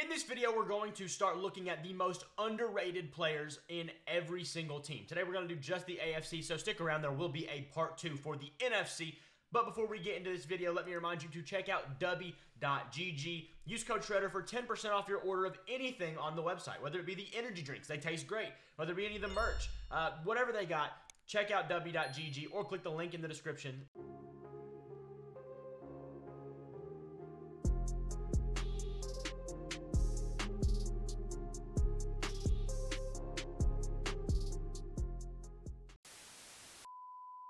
In this video, we're going to start looking at the most underrated players in every single team. Today, we're going to do just the AFC, so stick around. There will be a part 2 for the NFC. But before we get into this video, let me remind you to check out W.GG. Use code SHREDDER for 10% off your order of anything on the website, whether it be the energy drinks, they taste great, whether it be any of the merch, whatever they got, check out W.GG or click the link in the description.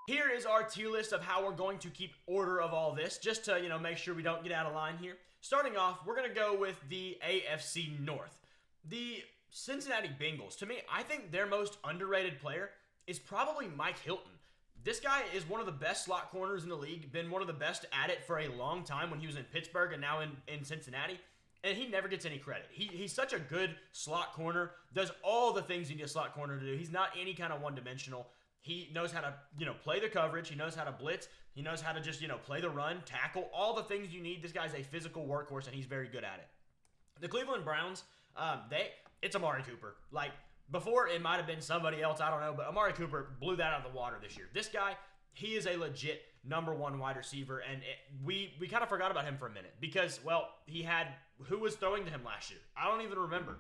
Here is our tier list of how we're going to keep order of all this, just to, make sure we don't get out of line here. Starting off, we're going to go with the AFC North. The Cincinnati Bengals, to me, I think their most underrated player is probably Mike Hilton. This guy is one of the best slot corners in the league, been one of the best at it for a long time when he was in Pittsburgh and now in Cincinnati, and he never gets any credit. He's such a good slot corner, does all the things you need a slot corner to do. He's not any kind of one-dimensional. He knows how to, play the coverage. He knows how to blitz. He knows how to just, play the run, tackle, all the things you need. This guy's a physical workhorse, and he's very good at it. The Cleveland Browns, it's Amari Cooper. Like, before, it might have been somebody else, I don't know, but Amari Cooper blew that out of the water this year. This guy, he is a legit #1 wide receiver, and we kind of forgot about him for a minute because, who was throwing to him last year? I don't even remember.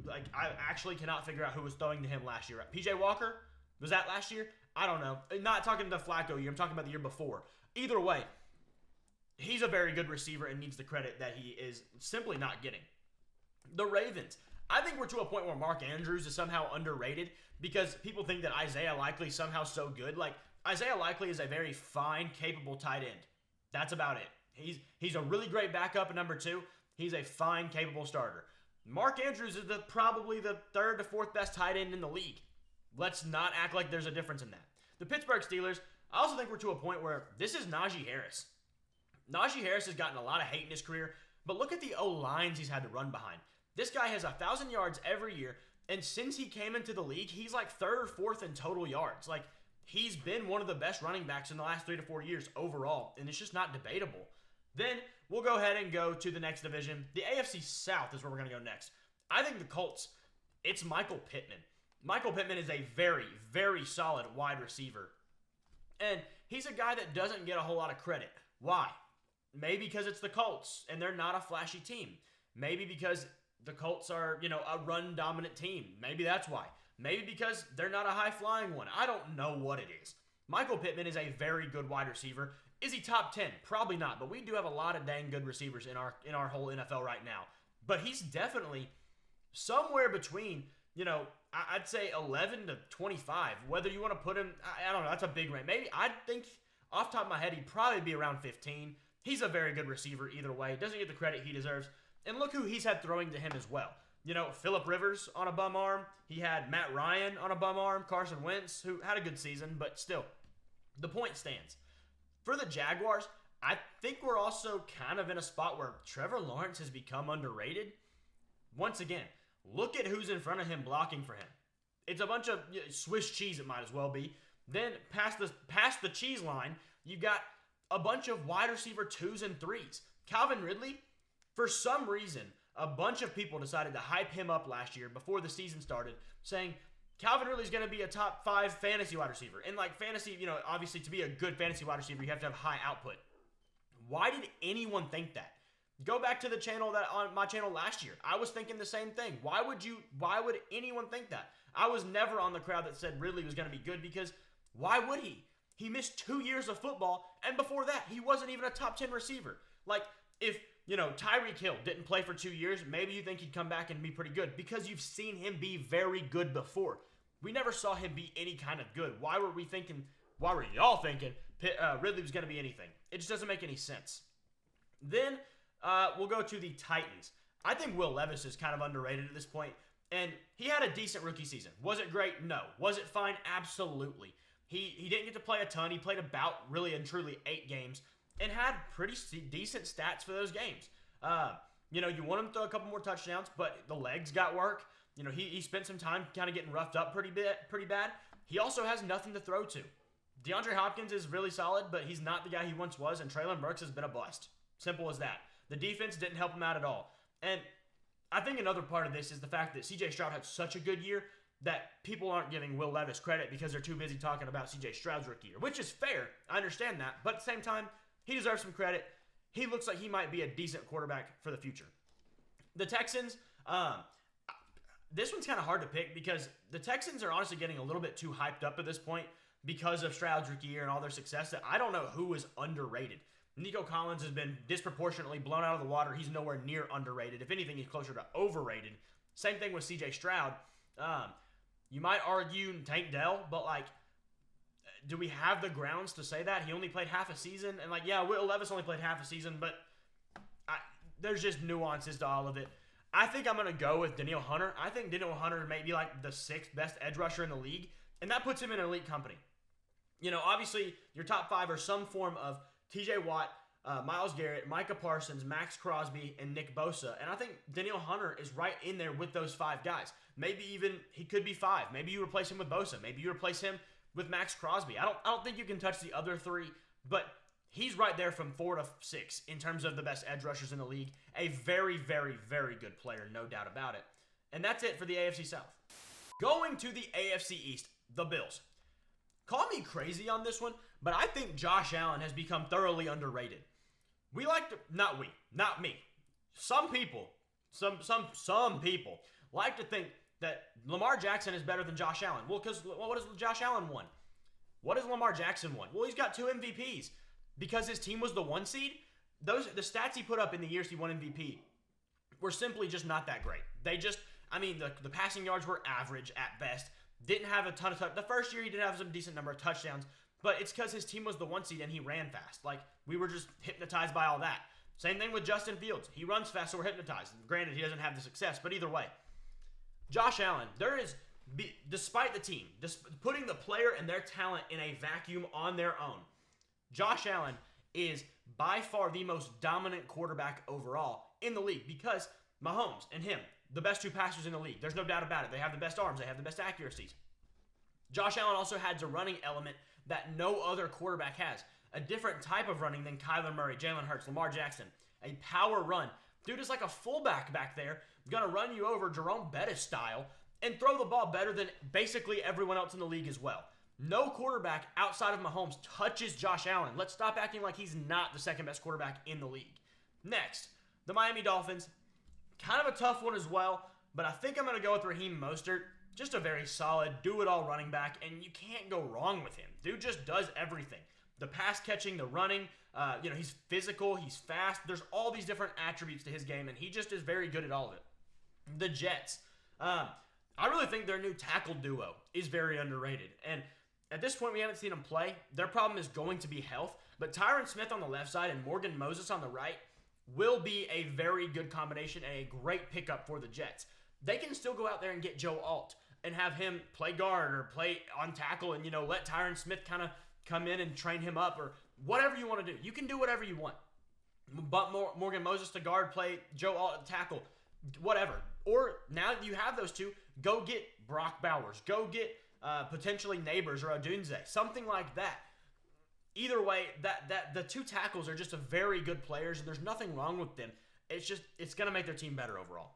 I actually cannot figure out who was throwing to him last year. PJ Walker? Was that last year? I don't know. Not talking the Flacco year. I'm talking about the year before. Either way, he's a very good receiver and needs the credit that he is simply not getting. The Ravens. I think we're to a point where Mark Andrews is somehow underrated because people think that Isaiah Likely is somehow so good. Like, Isaiah Likely is a very fine, capable tight end. That's about it. He's a really great backup at number 2. He's a fine, capable starter. Mark Andrews is probably the 3rd to 4th best tight end in the league. Let's not act like there's a difference in that. The Pittsburgh Steelers, I also think we're to a point where this is Najee Harris. Najee Harris has gotten a lot of hate in his career, but look at the O-lines he's had to run behind. This guy has 1,000 yards every year, and since he came into the league, he's like 3rd or 4th in total yards. Like, he's been one of the best running backs in the last 3 to 4 years overall, and it's just not debatable. Then we'll go ahead and go to the next division. The AFC South is where we're going to go next. I think the Colts, it's Michael Pittman. Michael Pittman is a very, very solid wide receiver. And he's a guy that doesn't get a whole lot of credit. Why? Maybe because it's the Colts and they're not a flashy team. Maybe because the Colts are, a run-dominant team. Maybe that's why. Maybe because they're not a high-flying one. I don't know what it is. Michael Pittman is a very good wide receiver. Is he top 10? Probably not, but we do have a lot of dang good receivers in our whole NFL right now. But he's definitely somewhere between, I'd say 11 to 25. Whether you want to put him, I don't know, that's a big range. Maybe, I think, off the top of my head, he'd probably be around 15. He's a very good receiver either way. Doesn't get the credit he deserves. And look who he's had throwing to him as well. Phillip Rivers on a bum arm. He had Matt Ryan on a bum arm. Carson Wentz, who had a good season, but still, the point stands. For the Jaguars, I think we're also kind of in a spot where Trevor Lawrence has become underrated. Once again, look at who's in front of him blocking for him. It's a bunch of Swiss cheese, it might as well be. Then past the cheese line, you got a bunch of wide receiver 2s and 3s. Calvin Ridley, for some reason, a bunch of people decided to hype him up last year before the season started, saying Calvin Ridley's going to be a top 5 fantasy wide receiver. And like fantasy, obviously to be a good fantasy wide receiver, you have to have high output. Why did anyone think that? Go back to the channel on my channel last year. I was thinking the same thing. Why would anyone think that? I was never on the crowd that said Ridley was going to be good because why would he? He missed 2 years of football, and before that, he wasn't even a top 10 receiver. Like, if, Tyreek Hill didn't play for 2 years, maybe you think he'd come back and be pretty good because you've seen him be very good before. We never saw him be any kind of good. Why were y'all thinking Ridley was going to be anything? It just doesn't make any sense. Then we'll go to the Titans. I think Will Levis is kind of underrated at this point, and he had a decent rookie season. Was it great? No. Was it fine? Absolutely. He didn't get to play a ton. He played about really and truly 8 games and had pretty decent stats for those games. You want him to throw a couple more touchdowns, but the legs got work. He spent some time kind of getting roughed up pretty bad. He also has nothing to throw to. DeAndre Hopkins is really solid, but he's not the guy he once was, and Treylon Burks has been a bust. Simple as that. The defense didn't help him out at all. And I think another part of this is the fact that C.J. Stroud had such a good year that people aren't giving Will Levis credit because they're too busy talking about C.J. Stroud's rookie year, which is fair. I understand that. But at the same time, he deserves some credit. He looks like he might be a decent quarterback for the future. The Texans, this one's kind of hard to pick because the Texans are honestly getting a little bit too hyped up at this point because of Stroud's rookie year and all their success that I don't know who is underrated. Nico Collins has been disproportionately blown out of the water. He's nowhere near underrated. If anything, he's closer to overrated. Same thing with C.J. Stroud. You might argue Tank Dell, but, like, do we have the grounds to say that? He only played half a season. And, like, yeah, Will Levis only played half a season, but there's just nuances to all of it. I think I'm going to go with Danielle Hunter. I think Danielle Hunter may be, like, the 6th best edge rusher in the league, and that puts him in elite company. You know, obviously, your top 5 are some form of T.J. Watt, Myles Garrett, Micah Parsons, Max Crosby, and Nick Bosa. And I think Danielle Hunter is right in there with those 5 guys. Maybe even he could be 5. Maybe you replace him with Bosa. Maybe you replace him with Max Crosby. I don't think you can touch the other 3, but he's right there from 4 to 6 in terms of the best edge rushers in the league. A very, very, very good player, no doubt about it. And that's it for the AFC South. Going to the AFC East, the Bills. Call me crazy on this one, but I think Josh Allen has become thoroughly underrated. We like to, not me. Some people like to think that Lamar Jackson is better than Josh Allen. Well, because what has Josh Allen won? What has Lamar Jackson won? Well, he's got 2 MVPs. Because his team was the 1 seed, the stats he put up in the years he won MVP were simply just not that great. They just, the passing yards were average at best. Didn't have a ton of touchdowns. The first year he did have some decent number of touchdowns, but it's because his team was the 1 seed and he ran fast. Like, we were just hypnotized by all that. Same thing with Justin Fields. He runs fast, so we're hypnotized. Granted, he doesn't have the success, but either way. Josh Allen, despite the team, putting the player and their talent in a vacuum on their own, Josh Allen is by far the most dominant quarterback overall in the league because Mahomes and him, the best 2 passers in the league. There's no doubt about it. They have the best arms. They have the best accuracies. Josh Allen also has a running element that no other quarterback has. A different type of running than Kyler Murray, Jalen Hurts, Lamar Jackson. A power run. Dude is like a fullback back there, going to run you over Jerome Bettis style and throw the ball better than basically everyone else in the league as well. No quarterback outside of Mahomes touches Josh Allen. Let's stop acting like he's not the 2nd best quarterback in the league. Next, the Miami Dolphins. Kind of a tough one as well, but I think I'm going to go with Raheem Mostert. Just a very solid, do-it-all running back, and you can't go wrong with him. Dude just does everything. The pass catching, the running, he's physical, he's fast. There's all these different attributes to his game, and he just is very good at all of it. The Jets. I really think their new tackle duo is very underrated, and at this point, we haven't seen them play. Their problem is going to be health, but Tyron Smith on the left side and Morgan Moses on the right will be a very good combination and a great pickup for the Jets. They can still go out there and get Joe Alt and have him play guard or play on tackle and, let Tyron Smith kind of come in and train him up or whatever you want to do. You can do whatever you want. But Morgan Moses to guard, play Joe Alt at tackle, whatever. Or now that you have those 2, go get Brock Bowers. Go get potentially Neighbors or Odunze, something like that. Either way, that the 2 tackles are just a very good players, and there's nothing wrong with them. It's going to make their team better overall.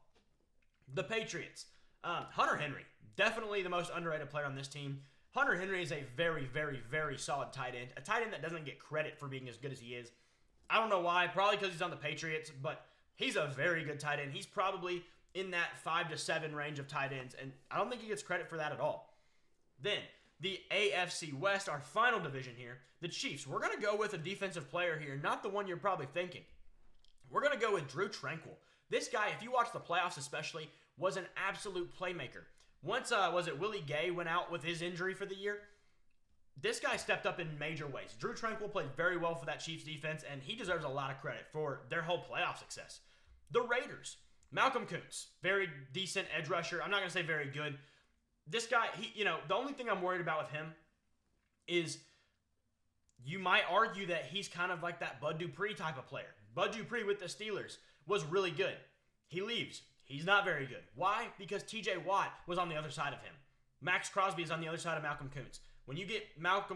The Patriots. Hunter Henry, definitely the most underrated player on this team. Hunter Henry is a very, very, very solid tight end. A tight end that doesn't get credit for being as good as he is. I don't know why. Probably because he's on the Patriots, but he's a very good tight end. He's probably in that 5 to 7 range of tight ends, and I don't think he gets credit for that at all. Then, the AFC West, our final division here, the Chiefs. We're going to go with a defensive player here, not the one you're probably thinking. We're going to go with Drew Tranquill. This guy, if you watch the playoffs especially, was an absolute playmaker. Once, Willie Gay went out with his injury for the year, this guy stepped up in major ways. Drew Tranquill played very well for that Chiefs defense, and he deserves a lot of credit for their whole playoff success. The Raiders. Malcolm Kuntz, very decent edge rusher. I'm not going to say very good. This guy, the only thing I'm worried about with him is you might argue that he's kind of like that Bud Dupree type of player. Bud Dupree with the Steelers was really good. He leaves. He's not very good. Why? Because TJ Watt was on the other side of him. Max Crosby is on the other side of Malcolm Kuntz. When you get Max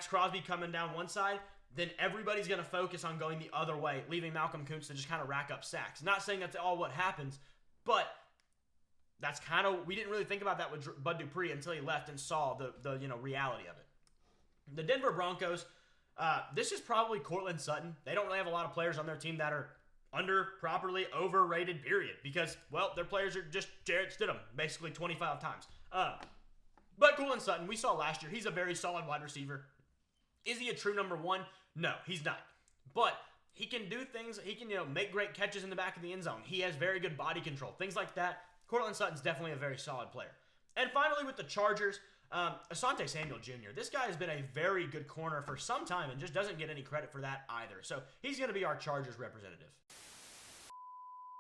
Crosby coming down one side, then everybody's going to focus on going the other way, leaving Malcolm Kuntz to just kind of rack up sacks. Not saying that's all what happens, but that's kind of, we didn't really think about that with Bud Dupree until he left and saw the reality of it. The Denver Broncos, this is probably Courtland Sutton. They don't really have a lot of players on their team that are properly overrated, period, because, well, their players are just Jarrett Stidham, basically 25 times. But Courtland Sutton, we saw last year, he's a very solid wide receiver. Is he a true number one? No, he's not. But he can do things. He can, make great catches in the back of the end zone. He has very good body control. Things like that. Courtland Sutton's definitely a very solid player. And finally, with the Chargers, Asante Samuel Jr. This guy has been a very good corner for some time and just doesn't get any credit for that either. So he's going to be our Chargers representative.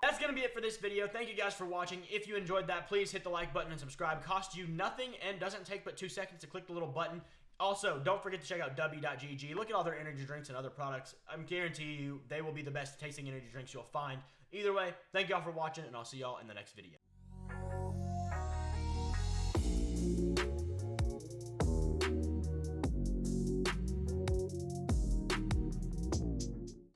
That's going to be it for this video. Thank you guys for watching. If you enjoyed that, please hit the like button and subscribe. Costs you nothing and doesn't take but 2 seconds to click the little button. Also, don't forget to check out w.gg. Look at all their energy drinks and other products. I guarantee you they will be the best tasting energy drinks you'll find. Either way, thank y'all for watching, and I'll see y'all in the next video.